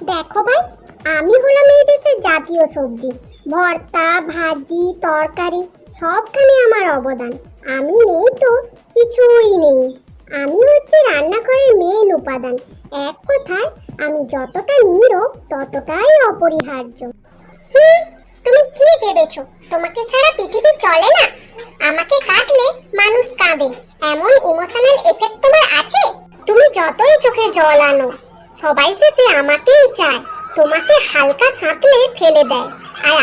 দেখো ভাই, আমি হলাম এই দেশের জাতীয় সবজি। ভর্তা, ভাজি, তরকারি সবখানে আমার অবদান। আমি নেই তো কিছুই নেই। আমি হচ্ছে রান্নাঘরের মেইন উপাদান। এক কথায় আমি যতটা নীরব ততটাই অপরিহার্য। তুমি কি ভেবেছো তোমাকে ছাড়া পৃথিবী চলে না? আমাকে কাটলে মানুষ কাঁদে, এমন ইমোশনাল এফেক্ট তোমার আছে? তুমি যতই চোখে জল আনো, সবাই শেষে আমাকেই চায়। তোমাকে হালকা সাঁতলে ফেলে দেয়। আর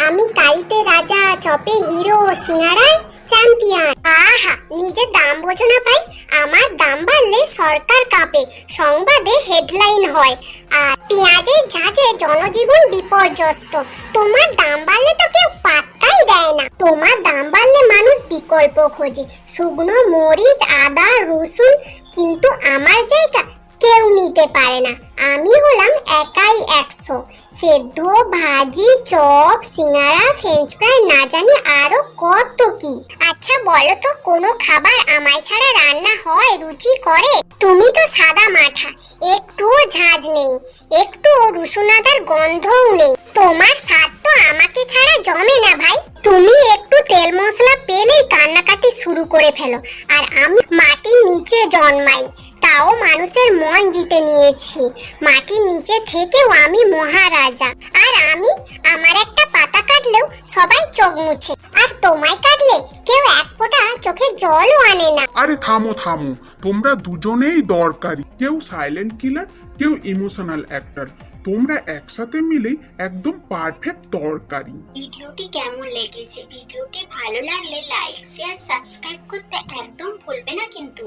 আমি কারিতে রাজা, চপে হিরো, সিঙ্গারায় চ্যাম্পিয়ন। আহা, নিজের দাম বোঝো না ভাই। আমার দাম বাড়লে সরকার কাঁপে, সংবাদে হেডলাইন হয়, আর পেঁয়াজের ঝাঁঝে জনজীবন বিপর্যস্ত। তোমার দাম বাড়লে তো কেউ পাত্তাই দেয় না। তোমার দাম বাড়লে মানুষ বিকল্প খোঁজে, শুকনো মরিচ, আদা, রসুন, কিন্তু আমার জায়গা কেউ নিতে পারে না। আমি হলাম একাই 100। সেদ্ধ, ভাজি, চপ, সিঙ্গারা, ফ্রেঞ্চ ফ্রাই, না জানি আরো কত কি। আচ্ছা বলো তো, কোনো খাবার আমায় ছাড়া রান্না হয়, রুচি করে? তুমি তো সাদা মাঠা, একটুও ঝাঁঝ নেই, একটু রসুন আদার গন্ধও নেই। তোমার স্বাদ তো আমাকে ছাড়া জমে না ভাই। তুমি একটু তেল মশলা পেলেই কান্নাকাটি শুরু করে ফেলো। আর আমি মাটির নিচে জন্মাই, তাও মানুষের মন জিতে নিয়েছি। মাটির নিচে থেকেও আমি মহারাজা। আর আমার একটা পাতা কাটলেও সবাই চোখ মুছে, আর তোমায় কাটলে কেউ এক ফোঁটা চোখে জলও আনে না। আরে থামো থামো, তোমরা দুজনেই দরকারি। কেউ সাইলেন্ট কিলার, কেউ ইমোশনাল অ্যাক্টর। তোমরা একসাথে মিলে একদম পারফেক্ট তরকারি। ভিডিওটি কেমন লেগেছে? ভিডিওটি ভালো লাগলে লাইক, শেয়ার, সাবস্ক্রাইব করতে একদম ভুলবে না কিন্তু।